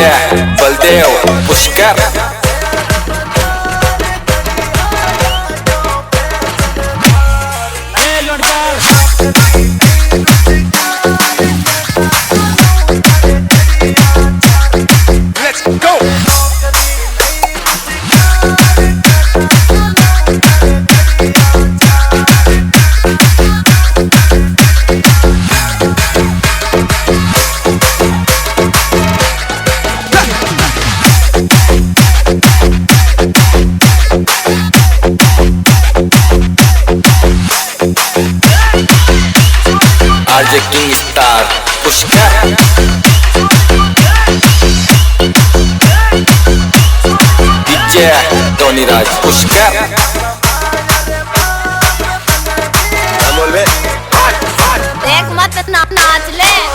DJ Baldev Pushkar RJ king star Pushkar DJ टोनी राज पुष्कर देख मत नाच ले।